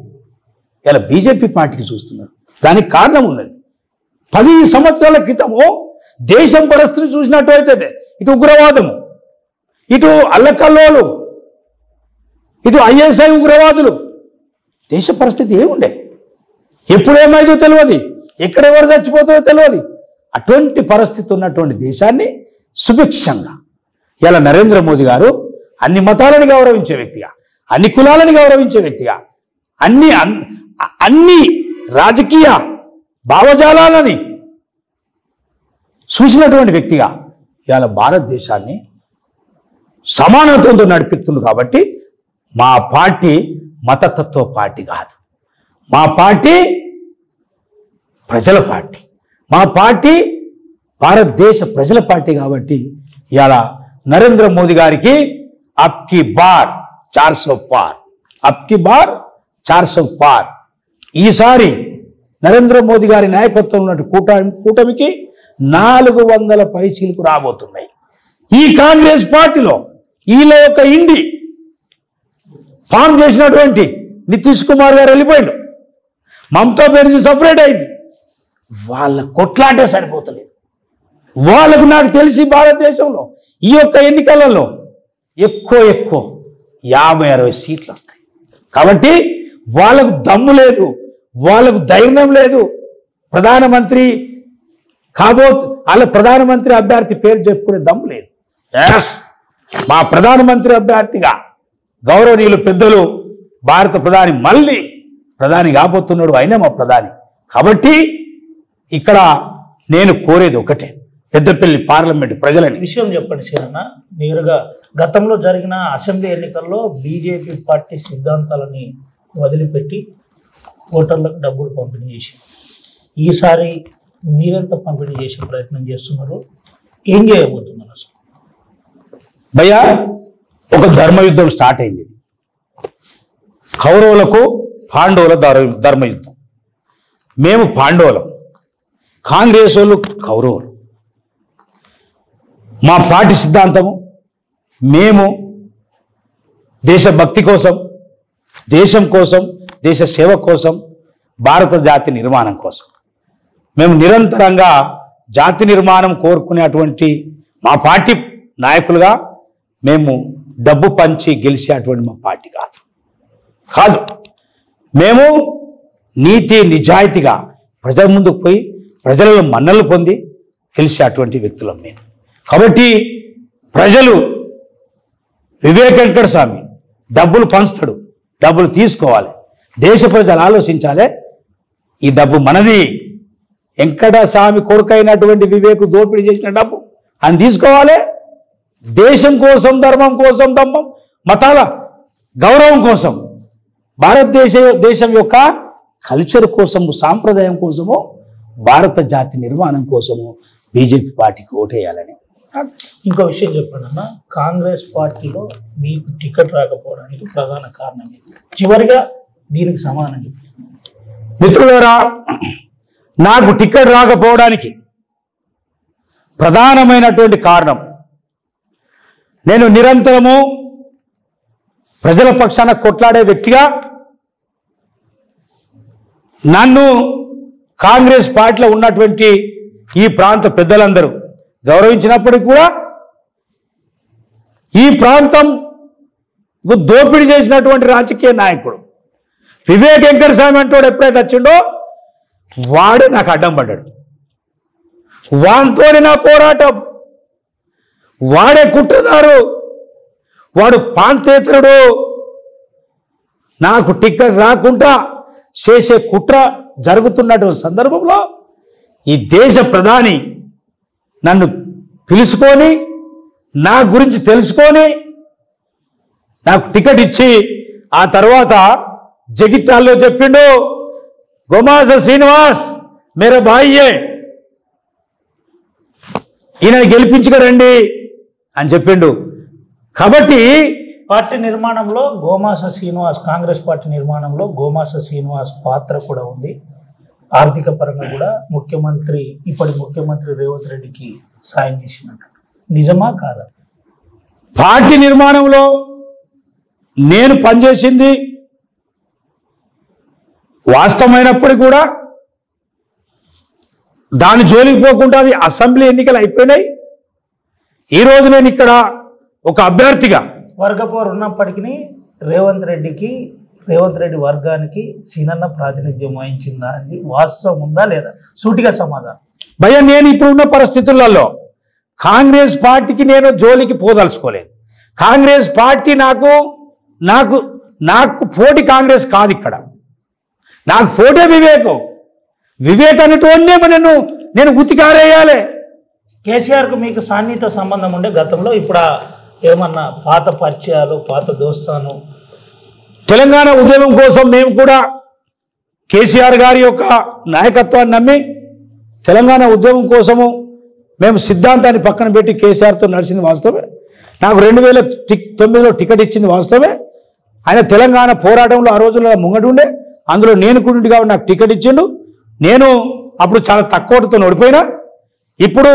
ఇలా బీజేపీ పార్టీకి చూస్తున్నారు. దానికి కారణం ఉన్నది. 10 సంవత్సరాల క్రితము దేశం పరిస్థితిని చూసినట్టు అయితే ఇటు ఉగ్రవాదము, ఇటు అల్లకల్లోలు, ఇటు ఐఎస్ఐ ఉగ్రవాదులు. దేశ పరిస్థితి ఏముండే, ఎప్పుడేమైందో తెలియదు, ఎక్కడెవరు చచ్చిపోతుందో తెలియదు. అటువంటి పరిస్థితి ఉన్నటువంటి దేశాన్ని సుభిక్షంగా ఇలా నరేంద్ర మోదీ గారు అన్ని మతాలను గౌరవించే వ్యక్తిగా, అన్ని కులాలను గౌరవించే వ్యక్తిగా, అన్ని రాజకీయ భావజాలాలని చూసినటువంటి వ్యక్తిగా ఇవాళ భారతదేశాన్ని సమానత్వంతో నడిపిస్తుంది. కాబట్టి మా పార్టీ మతతత్వ పార్టీ కాదు, మా పార్టీ ప్రజల పార్టీ, మా పార్టీ భారతదేశ ప్రజల పార్టీ. కాబట్టి ఇవాళ నరేంద్ర మోదీ గారికి అబ్కి బార్ 400 పార్, అబ్కి బార్ 400 పార్. ఈసారి నరేంద్ర మోదీ గారి నాయకత్వంలో ఉన్న కూటమికి 400 పైచీలకు రాబోతున్నాయి. ఈ కాంగ్రెస్ పార్టీలో వీళ్ళ యొక్క ఇండి ఫామ్ చేసినటువంటి నితీష్ కుమార్ గారు వెళ్ళిపోయాడు, మమతా బెనర్జీ సపరేట్ అయింది. వాళ్ళ కొట్లాటే సరిపోతలేదు. వాళ్ళకు నాకు తెలిసి భారతదేశంలో ఈ యొక్క ఎన్నికలలో ఎక్కువ 50-60 సీట్లు వస్తాయి. కాబట్టి వాళ్ళకు దమ్ము లేదు, వాళ్ళకు ధైర్యం లేదు. ప్రధానమంత్రి వాళ్ళ ప్రధానమంత్రి అభ్యర్థి పేరు చెప్పుకునే దమ్ము లేదు. మా ప్రధానమంత్రి అభ్యర్థిగా గౌరవనీయులు పెద్దలు భారత ప్రధాని మళ్ళీ ప్రధాని కాబోతున్నాడు, అయినా మా ప్రధాని. కాబట్టి ఇక్కడ నేను కోరేది ఒకటే, పెద్దపల్లి పార్లమెంట్ ప్రజలని విషయం చెప్పండి సీనన్న. నేరుగా గతంలో జరిగిన అసెంబ్లీ ఎన్నికల్లో బీజేపీ పార్టీ సిద్ధాంతాలని వదిలిపెట్టి ఓటర్లకు డబ్బులు పంపిణీ చేసింది. ఈసారి మీరెంత పంపిణీ చేసే ప్రయత్నం చేస్తున్నారు, ఏం చేయబోతున్నారు అసలు? భయ్యా, ఒక ధర్మయుద్ధం స్టార్ట్ అయింది. కౌరవులకు పాండవుల ధర్మయుద్ధం. మేము పాండవులం, కాంగ్రెస్ వాళ్ళు కౌరవులు. మా పార్టీ సిద్ధాంతము, మేము దేశభక్తి కోసం, దేశం కోసం, దేశ సేవ కోసం, భారత జాతి నిర్మాణం కోసం మేము నిరంతరంగా జాతి నిర్మాణం కోరుకునేటువంటి మా పార్టీ నాయకులుగా మేము డబ్బు పంచి గెలిచేటువంటి మా పార్టీ కాదు. మేము నీతి నిజాయితీగా ప్రజల ముందుకు పోయి ప్రజలలో మన్నలు పొంది గెలిచేటువంటి వ్యక్తులం మేము. కాబట్టి ప్రజలు వివేక్ వెంకట స్వామి డబ్బులు పంచుతాడు, డబ్బులు తీసుకోవాలి. దేశ ప్రజలు ఆలోచించాలి, ఈ డబ్బు మనది. వెంకట స్వామి కొడుకైనటువంటి వివేక్ దోపిడీ చేసిన డబ్బు అని తీసుకోవాలి. దేశం కోసం, ధర్మం కోసం, దమ్మం మతాల గౌరవం కోసం, దేశం యొక్క కల్చర్ కోసము, సాంప్రదాయం కోసము, భారత జాతి నిర్మాణం కోసము బీజేపీ పార్టీకి ఓటేయాలని. ఇంకో విషయం చెప్పండి అన్న, కాంగ్రెస్ పార్టీలో మీకు టికెట్ రాకపోవడానికి ప్రధాన కారణం ఏంటి? చివరిగా దీనికి సమానం చెప్పండి. మిత్రులారా, నాకు టికెట్ రాకపోవడానికి ప్రధానమైనటువంటి కారణం, నేను నిరంతరము ప్రజల పక్షాన కొట్లాడే వ్యక్తిగా నన్ను కాంగ్రెస్ పార్టీలో ఉన్నటువంటి ఈ ప్రాంత పెద్దలందరూ గౌరవించినప్పటికీ కూడా ఈ ప్రాంతం దోపిడీ చేసినటువంటి రాజకీయ నాయకుడు వివేక్ వెంకట స్వామి అంటోడు ఎప్పుడైతే వచ్చిండో వాడే నాకు అడ్డం పడ్డాడు. వానితోనే నా పోరాటం. వాడే కుట్రదారు, వాడు పాంతేతరుడు. నాకు టికెట్ రాకుండా చేసే కుట్ర జరుగుతున్నటువంటి సందర్భంలో ఈ దేశ ప్రధాని నన్ను పిలుచుకొని నా గురించి తెలుసుకొని నాకు టికెట్ ఇచ్చి ఆ తర్వాత జగిత్యాల్లో చెప్పిండు, గోమాస శ్రీనివాస్ మేరా భాయ్యే, ఈయన గెలిపించుకరండి అని చెప్పిండు. కాబట్టి పార్టీ నిర్మాణంలో గోమాస శ్రీనివాస్, కాంగ్రెస్ పార్టీ నిర్మాణంలో గోమాస శ్రీనివాస్ పాత్ర కూడా ఉంది. ఆర్థిక పరంగా కూడా ఇప్పటి ముఖ్యమంత్రి రేవంత్ రెడ్డికి సాయం చేసినట్టు నిజమా కాదా? పార్టీ నిర్మాణంలో నేను పనిచేసింది వాస్తవమైనప్పటికీ కూడా దాని జోలికి పోకుండా అది అసెంబ్లీ ఎన్నికలు అయిపోయినాయి. ఈరోజు నేను ఇక్కడ ఒక అభ్యర్థిగా వర్గపోరు ఉన్నప్పటికీ రేవంత్ రెడ్డి వర్గానికి సీనన్న ప్రాతినిధ్యం వహించిందా అది వాస్తవం ఉందా లేదా? సూటిగా సమాధానం. భయ్య, నేను ఇప్పుడున్న పరిస్థితులలో కాంగ్రెస్ పార్టీకి నేను జోలికి పోదలుచుకోలేదు. కాంగ్రెస్ పార్టీ నాకు నాకు నాకు పోటీ కాంగ్రెస్ కాదు. ఇక్కడ నాకు పోటీ వివేక్ అనేటువంటి నేను ఉతికారేయాలి. కేసీఆర్కు మీకు సాన్నిహిత సంబంధం ఉండే గతంలో, ఇప్పుడు ఏమన్నా పాత పరిచయాలు, పాత దోస్తాను? తెలంగాణ ఉద్యమం కోసం మేము కూడా కేసీఆర్ గారి యొక్క నాయకత్వాన్ని నమ్మి తెలంగాణ ఉద్యమం కోసము మేము సిద్ధాంతాన్ని పక్కన పెట్టి కేసీఆర్తో నడిచింది వాస్తవమే. నాకు 2009లో టికెట్ ఇచ్చింది వాస్తవమే. ఆయన తెలంగాణ పోరాటంలో ఆ రోజుల్లో ముంగటి ఉండే, అందులో నేను కూడా కాబట్టి నాకు టికెట్ ఇచ్చిండు. నేను అప్పుడు చాలా తక్కువతో ఓడిపోయినా. ఇప్పుడు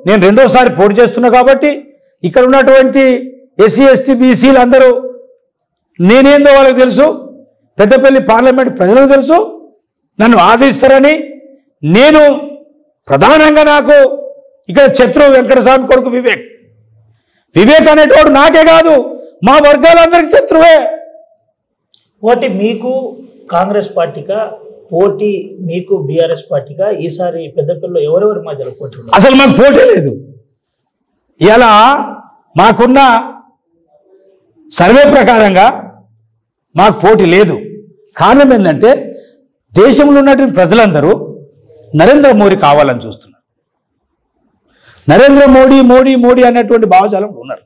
నేను రెండోసారి పోటీ చేస్తున్నా కాబట్టి ఇక్కడ ఉన్నటువంటి ఎస్సీ ఎస్టీ బీసీలు అందరూ నేనేందో వాళ్ళకి తెలుసు, పెద్దపల్లి పార్లమెంట్ ప్రజలకు తెలుసు, నన్ను ఆదరిస్తారని. నేను ప్రధానంగా నాకు ఇక్కడ శత్రువు వెంకటస్వామి కొడుకు వివేక్ అనేటోడు నాకే కాదు, మా వర్గాలందరికీ శత్రువే. పోటీ మీకు కాంగ్రెస్ పార్టీగా, పోటీ మీకు బీఆర్ఎస్ పార్టీగా ఈసారి పెద్దపల్లిలో ఎవరెవరి మధ్యలో పోటీ? అసలు మాకు పోటీ లేదు. ఇలా మాకున్న సర్వే ప్రకారంగా మాకు పోటీ లేదు. కారణం ఏంటంటే దేశంలో ఉన్నటువంటి ప్రజలందరూ నరేంద్ర మోడీ కావాలని చూస్తున్నారు. నరేంద్ర మోడీ అనేటువంటి భావజాలం ఉన్నారు.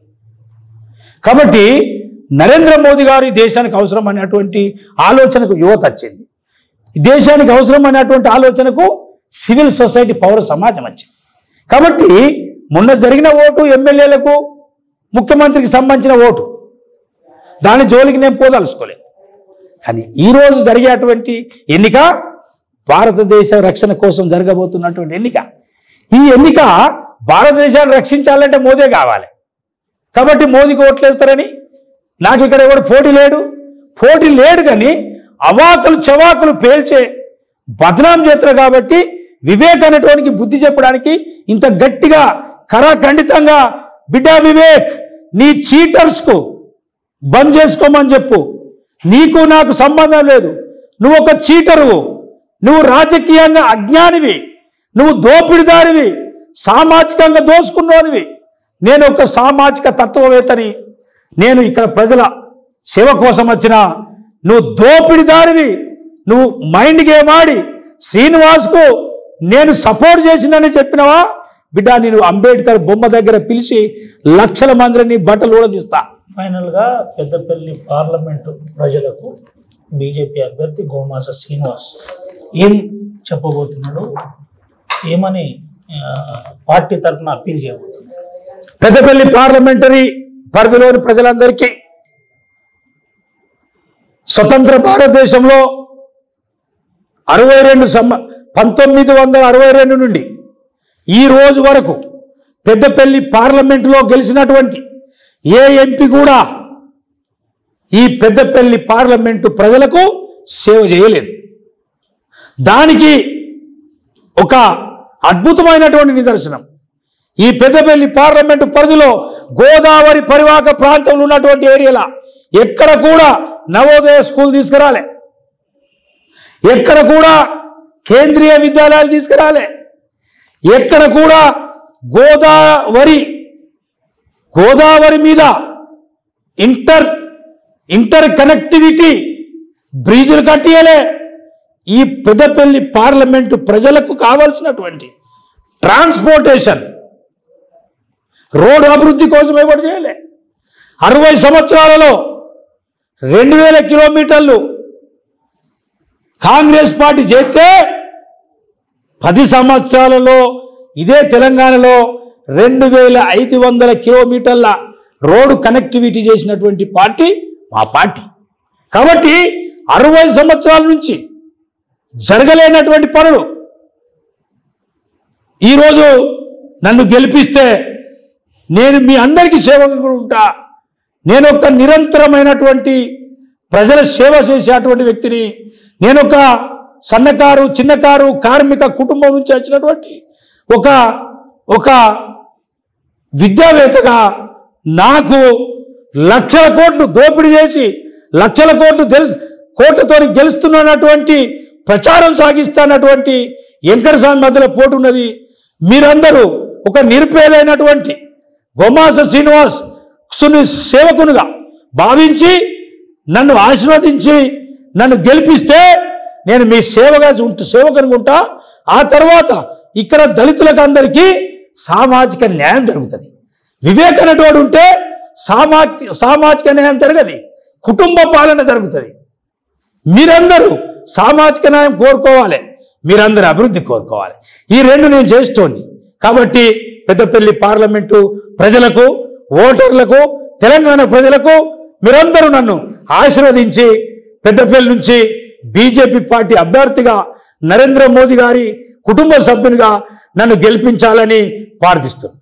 కాబట్టి నరేంద్ర మోదీ గారు ఈ దేశానికి అవసరం అనేటువంటి ఆలోచనకు యువత వచ్చింది. ఈ దేశానికి అవసరం అనేటువంటి ఆలోచనకు సివిల్ సొసైటీ పౌర సమాజం వచ్చింది. కాబట్టి మొన్న జరిగిన ఓటు ఎమ్మెల్యేలకు, ముఖ్యమంత్రికి సంబంధించిన ఓటు, దాని జోలికి నేను పోదలుచుకోలేదు. కానీ ఈరోజు జరిగేటువంటి ఎన్నిక భారతదేశ రక్షణ కోసం జరగబోతున్నటువంటి ఎన్నిక. ఈ ఎన్నిక భారతదేశాన్ని రక్షించాలంటే మోదీ కావాలి. కాబట్టి మోదీకి ఓట్లేస్తారని నాకు ఇక్కడ ఎవరు పోటీ లేడు కానీ అవాకులు చవాకులు పేల్చే బదనాం చేస్తారు. కాబట్టి వివేక్ అనేటువంటి బుద్ధి చెప్పడానికి ఇంత గట్టిగా కరాఖండితంగా, బిడ్డా వివేక్, నీ చీటర్స్కు బంద్ చేసుకోమని చెప్పు. నీకు నాకు సంబంధం లేదు. నువ్వు ఒక చీటరువు, నువ్వు రాజకీయంగా అజ్ఞానివి, నువ్వు దోపిడిదారివి, సామాజికంగా దోసుకున్నోనివి. నేను ఒక సామాజిక తత్వవేత్తని, నేను ఇక్కడ ప్రజల సేవ కోసం వచ్చిన. నువ్వు దోపిడిదారివి, నువ్వు మైండ్ గేమ్ ఆడి శ్రీనివాస్కు నేను సపోర్ట్ చేసినని చెప్పినవా బిడ్డ? నేను అంబేద్కర్ బొమ్మ దగ్గర పిలిచి లక్షల మందిని బట్టలు కూడా తీస్తా. ఫైనల్గా పెద్దపల్లి పార్లమెంటు ప్రజలకు బీజేపీ అభ్యర్థి గోమాస శ్రీనివాస్ ఏం చెప్పబోతున్నాడు, ఏమని పార్టీ తరఫున అప్పీల్ చేయబోతున్నాడు? పెద్దపల్లి పార్లమెంటరీ పరిధిలోని ప్రజలందరికీ స్వతంత్ర భారతదేశంలో 1962 నుండి ఈ రోజు వరకు పెద్దపల్లి పార్లమెంటులో గెలిచినటువంటి ఏ ఎంపీ కూడా ఈ పెద్దపల్లి పార్లమెంటు ప్రజలకు సేవ చేయలేదు. దానికి ఒక అద్భుతమైనటువంటి నిదర్శనం ఈ పెద్దపల్లి పార్లమెంటు పరిధిలో గోదావరి పరివాహక ప్రాంతంలో ఉన్నటువంటి ఏరియాలో ఎక్కడ కూడా నవోదయ స్కూల్ తీసుకురాలే, ఎక్కడ కూడా కేంద్రీయ విద్యాలయాలు తీసుకురాలే, ఎక్కడ కూడా గోదావరి మీద ఇంటర్ కనెక్టివిటీ బ్రిడ్జ్లు కట్టియలే. ఈ పెద్దపల్లి పార్లమెంటు ప్రజలకు కావాల్సినటువంటి ట్రాన్స్పోర్టేషన్ రోడ్డు అభివృద్ధి కోసం ఎవరు చేయలే. 60 సంవత్సరాలలో 2000 కిలోమీటర్లు కాంగ్రెస్ పార్టీ చేస్తే 10 సంవత్సరాలలో ఇదే తెలంగాణలో 2500 కిలోమీటర్ల రోడ్డు కనెక్టివిటీ చేసినటువంటి పార్టీ మా పార్టీ. కాబట్టి 60 సంవత్సరాల నుంచి జరగలేనటువంటి పనులు ఈరోజు నన్ను గెలిపిస్తే నేను మీ అందరికీ సేవగా ఉంటా. నేను ఒక నిరంతరమైనటువంటి ప్రజల సేవ చేసేటువంటి వ్యక్తిని. నేను ఒక సన్నకారు చిన్నకారు కార్మిక కుటుంబం నుంచి వచ్చినటువంటి ఒక విద్యావేత్తగా నాకు లక్షల కోట్లు దోపిడీ చేసి లక్షల కోట్లతో గెలుస్తున్నటువంటి ప్రచారం సాగిస్తున్నటువంటి వెంకటస్వామి మధ్యలో పోటీ ఉన్నది. మీరందరూ ఒక నిరుపేదైనటువంటి గోమాస శ్రీనివాస్ సేవకునిగా భావించి నన్ను ఆశీర్వదించి నన్ను గెలిపిస్తే నేను మీ సేవకునిగా ఉంటా. ఆ తర్వాత ఇక్కడ దళితులకు అందరికీ సామాజిక న్యాయం జరుగుతుంది. వివేకనటోడు ఉంటే సామాజిక న్యాయం జరగదు, కుటుంబ పాలన జరుగుతుంది. మీరందరూ సామాజిక న్యాయం కోరుకోవాలి, మీరందరూ అభివృద్ధి కోరుకోవాలి. ఈ రెండు నేను చేస్తోంది. కాబట్టి పెద్దపల్లి పార్లమెంటు ప్రజలకు, ఓటర్లకు, తెలంగాణ ప్రజలకు మీరందరూ నన్ను ఆశీర్వదించి పెద్దపల్లి నుంచి బీజేపీ పార్టీ అభ్యర్థిగా నరేంద్ర మోదీ గారి కుటుంబ సభ్యునిగా నన్ను గెలిపించాలని ప్రార్థిస్తున్నాను.